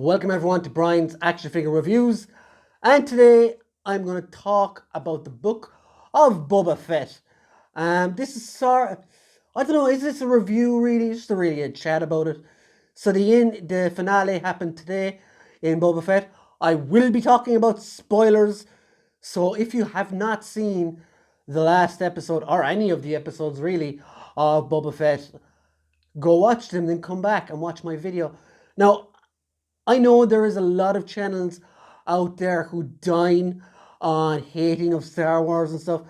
Welcome everyone to Brian's Action Figure Reviews, and today I'm going to talk about the Book of Boba Fett. This is I don't know, is this a review really? Just a chat about it. So the finale happened today in Boba Fett. I will be talking about spoilers, so if you have not seen the last episode, or any of the episodes really, of Boba Fett, go watch them, then come back and watch my video. Now, I know there is a lot of channels out there who dine on hating of Star Wars and stuff.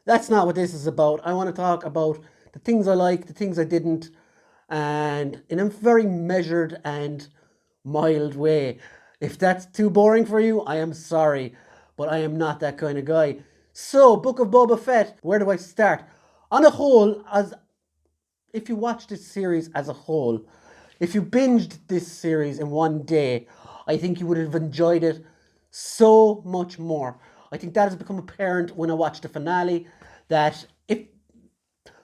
That's not what this is about. I want to talk about the things I like, the things I didn't, and in a very measured and mild way. If that's too boring for you, I am sorry, but I am not that kind of guy. So, Book of Boba Fett, where do I start? On a whole, if you watch this series as a whole, if you binged this series in one day, I think you would have enjoyed it so much more. I think that has become apparent when I watched the finale, that if,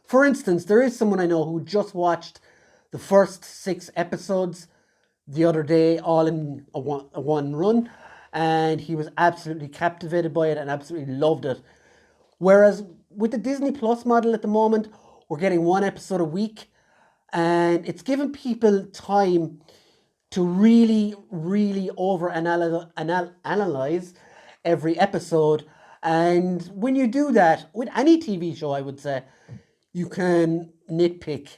for instance, there is someone I know who just watched the first 6 episodes the other day, all in a one run, and he was absolutely captivated by it and absolutely loved it. Whereas with the Disney Plus model at the moment, we're getting 1 episode a week, and it's given people time to really analyze every episode. And when you do that with any TV show, I would say, you can nitpick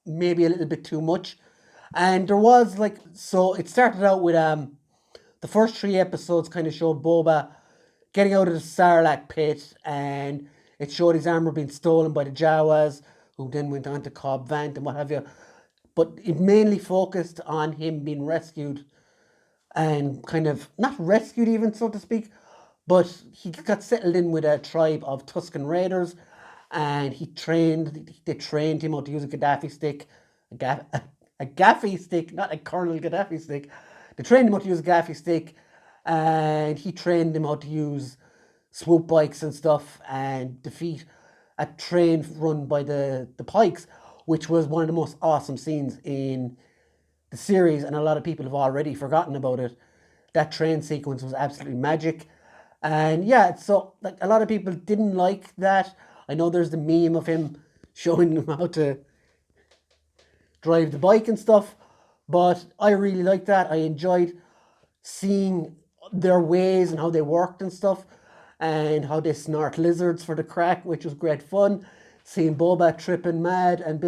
maybe a little bit too much. And there was so it started out with the first 3 episodes kind of showed Boba getting out of the Sarlacc pit, and it showed his armor being stolen by the Jawas, who then went on to Cobb Vanth and what have you. But it mainly focused on him being rescued, and kind of, not rescued even, so to speak, but he got settled in with a tribe of Tusken Raiders, and they trained him how to use a Gaddafi stick, a gaffy stick, not a Colonel Gaddafi stick. They trained him how to use a gaffy stick, and he trained him how to use swoop bikes and stuff and defeat a train run by the Pikes, which was one of the most awesome scenes in the series, and a lot of people have already forgotten about it. That train sequence was absolutely magic. And yeah, so a lot of people didn't like that. I know there's the meme of him showing them how to drive the bike and stuff, but I really liked that. I enjoyed seeing their ways and how they worked and stuff, and how they snort lizards for the crack, which was great fun. Seeing Boba tripping mad and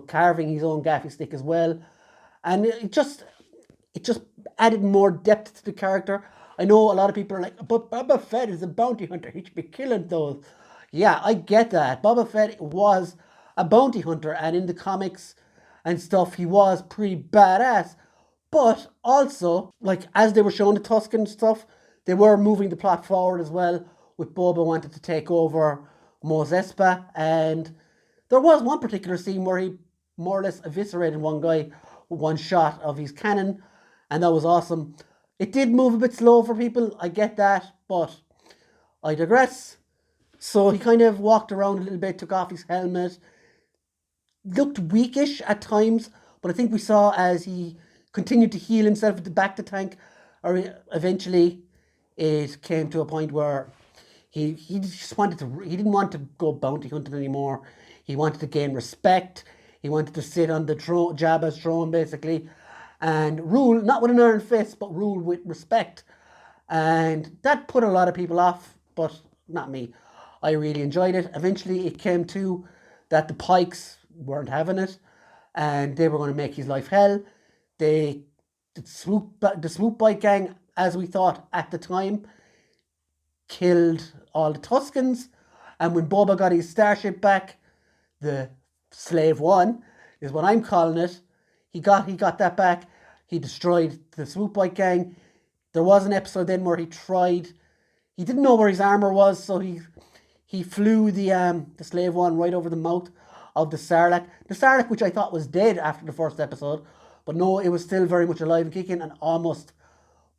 carving his own gaffy stick as well. And it just added more depth to the character. I know a lot of people are like, but Boba Fett is a bounty hunter, he should be killing those. Yeah, I get that. Boba Fett was a bounty hunter, and in the comics and stuff, he was pretty badass. But also, as they were showing the Tusken stuff, they were moving the plot forward as well, with Boba wanted to take over Mos Espa, and there was one particular scene where he more or less eviscerated one guy with one shot of his cannon, and that was awesome. It did move a bit slow for people, I get that, but I digress. So he kind of walked around a little bit, took off his helmet, looked weakish at times, but I think we saw as he continued to heal himself at the back of the tank, or eventually it came to a point where he didn't want to go bounty hunting anymore. He wanted to gain respect. He wanted to sit on the Jabba's throne, basically, and rule, not with an iron fist, but rule with respect. And that put a lot of people off, but not me. I really enjoyed it. Eventually it came to that the Pikes weren't having it, and they were going to make his life hell. The swoop bike gang, as we thought at the time, killed all the Tuskens, and when Boba got his starship back, the Slave One is what I'm calling it, he got that back. He destroyed the swoop bike gang. There was an episode then where he didn't know where his armor was, so he flew the Slave One right over the mouth of the Sarlacc, which I thought was dead after the first episode, but no, it was still very much alive and kicking, and almost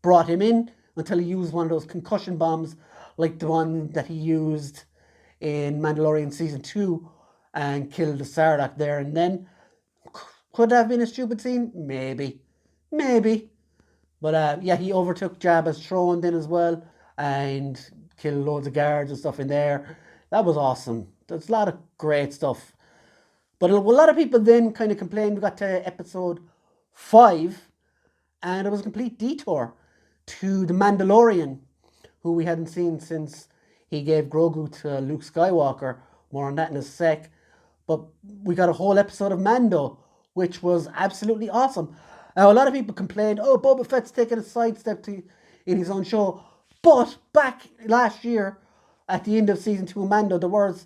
brought him in until he used one of those concussion bombs, like the one that he used in Mandalorian Season 2, and killed the Sarlacc there and then. Could that have been a stupid scene? Maybe. But yeah, he overtook Jabba's throne then as well and killed loads of guards and stuff in there. That was awesome. There's a lot of great stuff. But a lot of people then kind of complained. We got to episode 5 and it was a complete detour to the Mandalorian, who we hadn't seen since he gave Grogu to Luke Skywalker. More on that in a sec. But we got a whole episode of Mando, which was absolutely awesome. Now, a lot of people complained, oh, Boba Fett's taking a sidestep in his own show. But back last year, at the end of season 2 of Mando, there was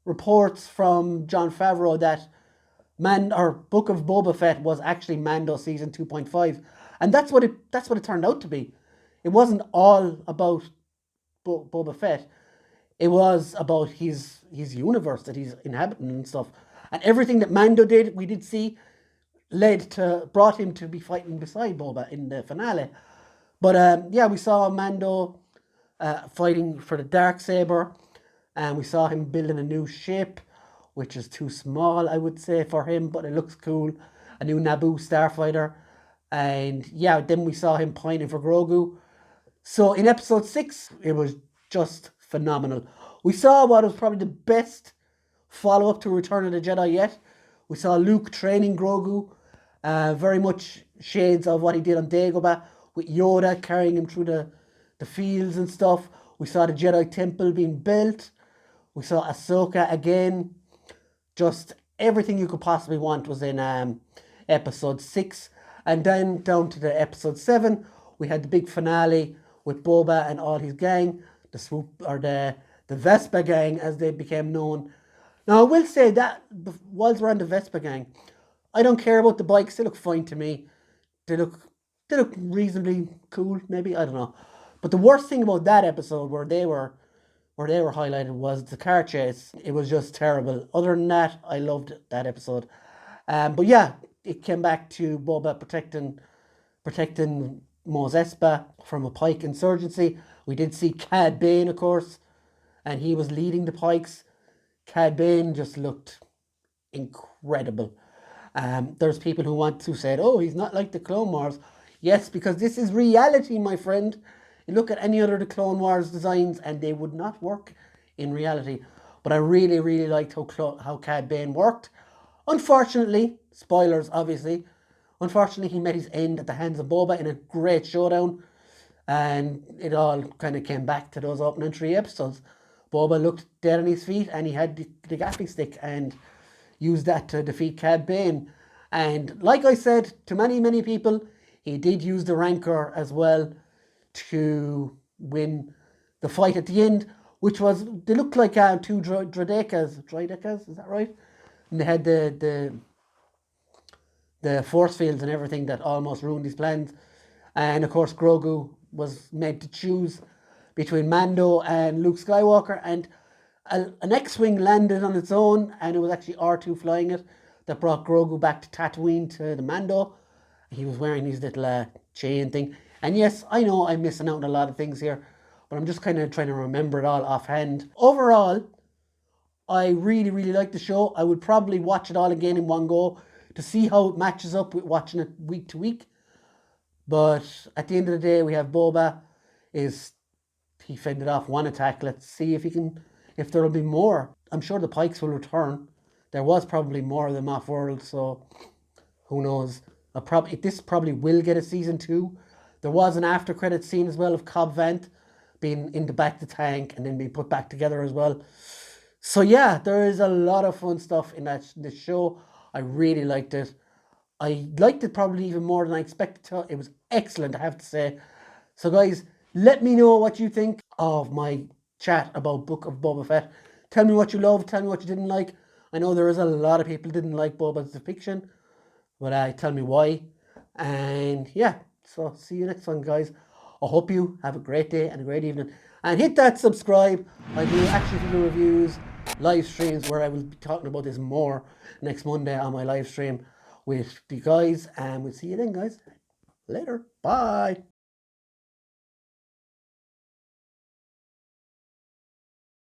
reports from Jon Favreau that Book of Boba Fett was actually Mando season 2.5, and that's what it turned out to be. It wasn't all about Boba Fett. It was about his universe that he's inhabiting and stuff, and everything that Mando did, we did see, brought him to be fighting beside Boba in the finale. But yeah, we saw Mando fighting for the Darksaber, and we saw him building a new ship, which is too small, I would say, for him, but it looks cool. A new Naboo starfighter. And yeah, then we saw him pining for Grogu. So in episode 6, it was just phenomenal. We saw what was probably the best follow-up to Return of the Jedi yet. We saw Luke training Grogu, very much shades of what he did on Dagobah, with Yoda carrying him through the fields and stuff. We saw the Jedi Temple being built. We saw Ahsoka again. Just everything you could possibly want was in episode 6. And then down to the episode 7, we had the big finale with Boba and all his gang, the Vespa gang as they became known. Now I will say that whilst we're on the Vespa gang, I don't care about the bikes. They look fine to me. They look reasonably cool, maybe, I don't know. But the worst thing about that episode where they were highlighted was the car chase. It was just terrible. Other than that, I loved that episode. But yeah, it came back to Boba protecting Mos Espa from a Pike insurgency. We did see Cad Bane, of course, and he was leading the Pikes. Cad Bane just looked incredible. There's people who said, oh, he's not like the Clone Wars. Yes, because this is reality, my friend. You look at any other of the Clone Wars designs and they would not work in reality. But I really, really liked how Cad Bane worked. Unfortunately, spoilers obviously, unfortunately he met his end at the hands of Boba in a great showdown. And it all kind of came back to those opening 3 episodes. Boba looked dead on his feet and he had the gaffing stick and used that to defeat Cad Bane. And like I said to many, many people, he did use the Rancor as well to win the fight at the end, which was, they looked like 2 Droidekas, is that right? And they had the force fields and everything that almost ruined his plans. And of course Grogu was made to choose between Mando and Luke Skywalker, and an X-Wing landed on its own, and it was actually R2 flying it that brought Grogu back to Tatooine to the Mando. He was wearing his little chain thing. And yes, I know I'm missing out on a lot of things here, but I'm just kind of trying to remember it all offhand. Overall, I really, really like the show. I would probably watch it all again in one go to see how it matches up with watching it week to week. But at the end of the day, we have Boba. He fended off one attack. Let's see if there will be more. I'm sure the Pikes will return. There was probably more of them off-world, so who knows. This probably will get a season 2. There was an after-credit scene as well of Cobb Vanth being in the back of the tank and then being put back together as well. So yeah, there is a lot of fun stuff in this show. I really liked it. I liked it probably even more than I expected to. It was excellent, I have to say. So guys, let me know what you think of my chat about Book of Boba Fett. Tell me what you loved, tell me what you didn't like. I know there is a lot of people who didn't like Boba's depiction, but tell me why. And yeah, so see you next one, guys. I hope you have a great day and a great evening. And hit that subscribe. I do action figure reviews, live streams where I will be talking about this more next Monday on my live stream with you guys. And we'll see you then, guys. Later. Bye.